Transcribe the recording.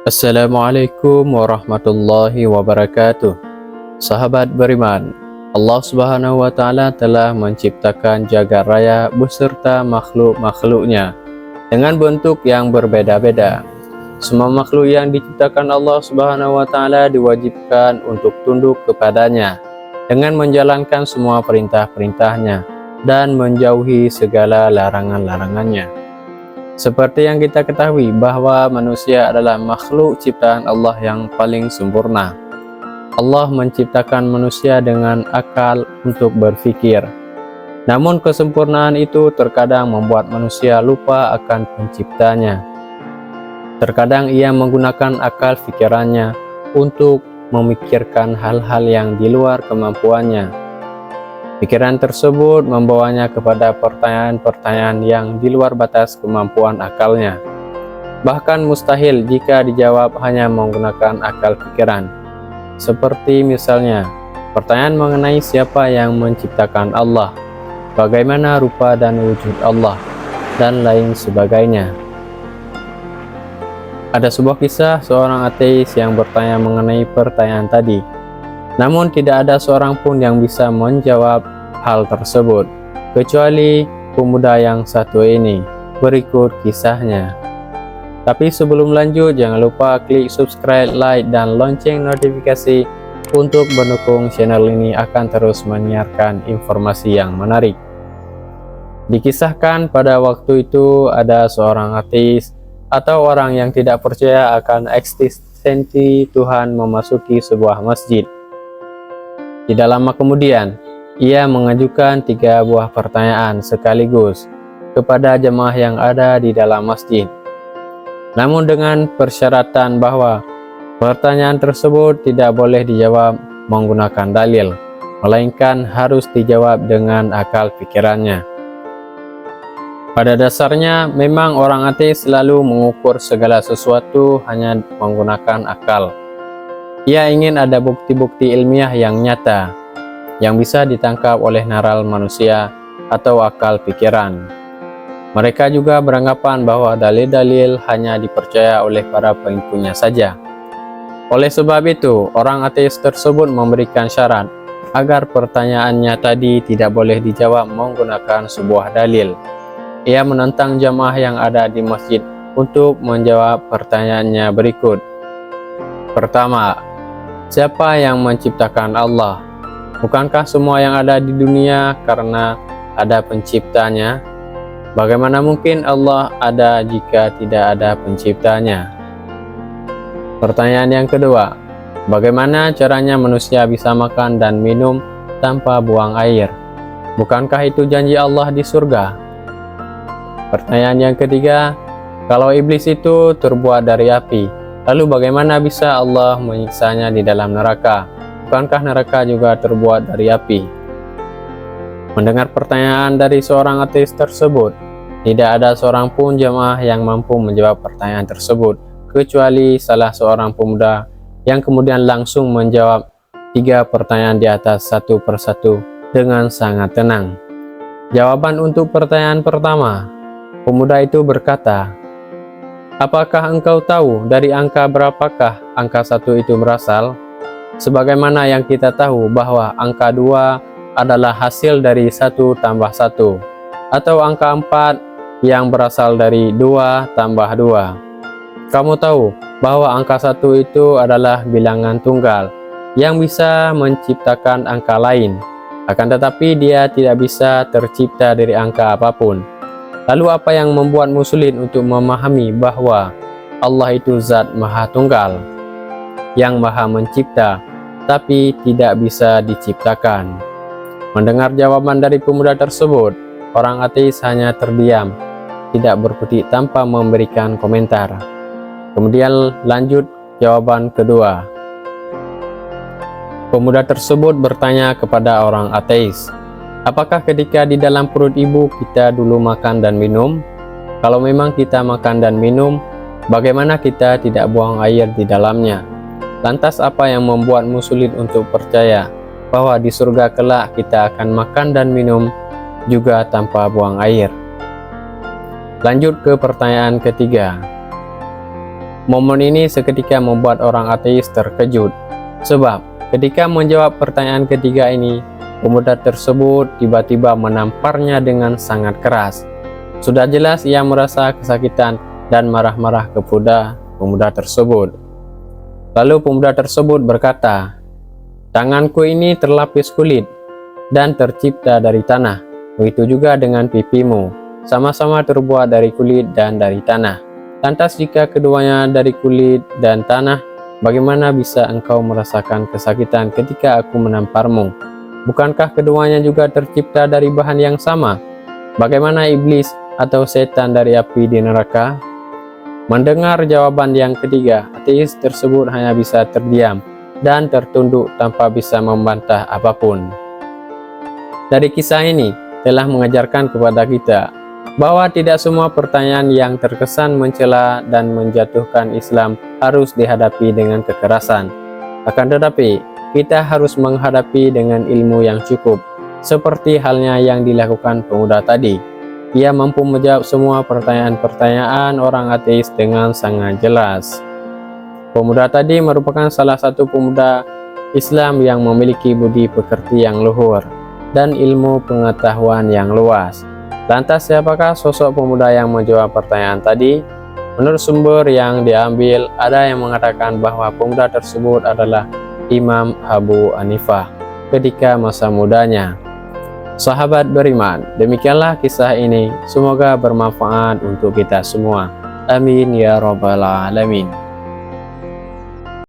Assalamualaikum warahmatullahi wabarakatuh. Sahabat beriman, Allah Subhanahu wa Ta'ala telah menciptakan jagat raya beserta makhluk-makhluknya dengan bentuk yang berbeda-beda. Semua makhluk yang diciptakan Allah Subhanahu wa Ta'ala diwajibkan untuk tunduk kepadanya dengan menjalankan semua perintah-perintahnya dan menjauhi segala larangan-larangannya. Seperti yang kita ketahui bahwa manusia adalah makhluk ciptaan Allah yang paling sempurna. Allah menciptakan manusia dengan akal untuk berpikir. Namun kesempurnaan itu terkadang membuat manusia lupa akan penciptanya. Terkadang ia menggunakan akal pikirannya untuk memikirkan hal-hal yang di luar kemampuannya. Pikiran tersebut membawanya kepada pertanyaan-pertanyaan yang di luar batas kemampuan akalnya. Bahkan mustahil jika dijawab hanya menggunakan akal pikiran. Seperti misalnya, pertanyaan mengenai siapa yang menciptakan Allah, bagaimana rupa dan wujud Allah, dan lain sebagainya. Ada sebuah kisah seorang ateis yang bertanya mengenai pertanyaan tadi. Namun tidak ada seorang pun yang bisa menjawab hal tersebut, kecuali pemuda yang satu ini. Berikut kisahnya. Tapi sebelum lanjut, jangan lupa klik subscribe, like, dan lonceng notifikasi untuk mendukung channel ini akan terus menyiarkan informasi yang menarik. Dikisahkan pada waktu itu ada seorang ateis atau orang yang tidak percaya akan eksistensi Tuhan memasuki sebuah masjid. Tidak lama kemudian, ia mengajukan 3 buah pertanyaan sekaligus kepada jemaah yang ada di dalam masjid. Namun dengan persyaratan bahwa pertanyaan tersebut tidak boleh dijawab menggunakan dalil, melainkan harus dijawab dengan akal pikirannya. Pada dasarnya, memang orang ateis selalu mengukur segala sesuatu hanya menggunakan akal. Ia ingin ada bukti-bukti ilmiah yang nyata, yang bisa ditangkap oleh nalar manusia atau akal pikiran. Mereka juga beranggapan bahwa dalil-dalil hanya dipercaya oleh para pengikutnya saja. Oleh sebab itu, orang ateis tersebut memberikan syarat agar pertanyaannya tadi tidak boleh dijawab menggunakan sebuah dalil. Ia menantang jamaah yang ada di masjid untuk menjawab pertanyaannya berikut. Pertama, siapa yang menciptakan Allah? Bukankah semua yang ada di dunia karena ada penciptanya? Bagaimana mungkin Allah ada jika tidak ada penciptanya? Pertanyaan yang kedua, bagaimana caranya manusia bisa makan dan minum tanpa buang air? Bukankah itu janji Allah di surga? Pertanyaan yang ketiga, kalau iblis itu terbuat dari api, lalu bagaimana bisa Allah menyiksanya di dalam neraka? Bukankah neraka juga terbuat dari api? Mendengar pertanyaan dari seorang ateis tersebut, tidak ada seorang pun jemaah yang mampu menjawab pertanyaan tersebut, kecuali salah seorang pemuda yang kemudian langsung menjawab 3 pertanyaan di atas satu persatu dengan sangat tenang. Jawaban untuk pertanyaan pertama, pemuda itu berkata, apakah engkau tahu dari angka berapakah angka 1 itu berasal? Sebagaimana yang kita tahu bahwa angka 2 adalah hasil dari 1 tambah 1, atau angka 4 yang berasal dari 2 tambah 2. Kamu tahu bahwa angka 1 itu adalah bilangan tunggal yang bisa menciptakan angka lain, akan tetapi dia tidak bisa tercipta dari angka apapun. Lalu apa yang membuatmu sulit untuk memahami bahwa Allah itu zat maha tunggal, yang maha mencipta, tapi tidak bisa diciptakan? Mendengar jawaban dari pemuda tersebut, orang ateis hanya terdiam, tidak berkutik tanpa memberikan komentar. Kemudian lanjut jawaban kedua. Pemuda tersebut bertanya kepada orang ateis, apakah ketika di dalam perut ibu kita dulu makan dan minum? Kalau memang kita makan dan minum, bagaimana kita tidak buang air di dalamnya? Lantas apa yang membuatmu sulit untuk percaya bahwa di surga kelak kita akan makan dan minum juga tanpa buang air? Lanjut ke pertanyaan ketiga. Momen ini seketika membuat orang ateis terkejut, sebab ketika menjawab pertanyaan ketiga ini, pemuda tersebut tiba-tiba menamparnya dengan sangat keras. Sudah jelas ia merasa kesakitan dan marah-marah kepada pemuda tersebut. Lalu pemuda tersebut berkata, "Tanganku ini terlapis kulit dan tercipta dari tanah. Begitu juga dengan pipimu, sama-sama terbuat dari kulit dan dari tanah. Lantas jika keduanya dari kulit dan tanah, bagaimana bisa engkau merasakan kesakitan ketika aku menamparmu? Bukankah keduanya juga tercipta dari bahan yang sama? Bagaimana iblis atau setan dari api di neraka?" Mendengar jawaban yang ketiga, ateis tersebut hanya bisa terdiam dan tertunduk tanpa bisa membantah apapun. Dari kisah ini telah mengajarkan kepada kita bahwa tidak semua pertanyaan yang terkesan mencela dan menjatuhkan Islam harus dihadapi dengan kekerasan. Akan tetapi, kita harus menghadapi dengan ilmu yang cukup, seperti halnya yang dilakukan pemuda tadi. Ia mampu menjawab semua pertanyaan-pertanyaan orang ateis dengan sangat jelas. Pemuda tadi merupakan salah satu pemuda Islam yang memiliki budi pekerti yang luhur dan ilmu pengetahuan yang luas. Lantas siapakah sosok pemuda yang menjawab pertanyaan tadi? Menurut sumber yang diambil, ada yang mengatakan bahwa pemuda tersebut adalah Imam Abu Hanifah ketika masa mudanya. Sahabat beriman, demikianlah kisah ini. Semoga bermanfaat untuk kita semua. Amin ya rabbal alamin.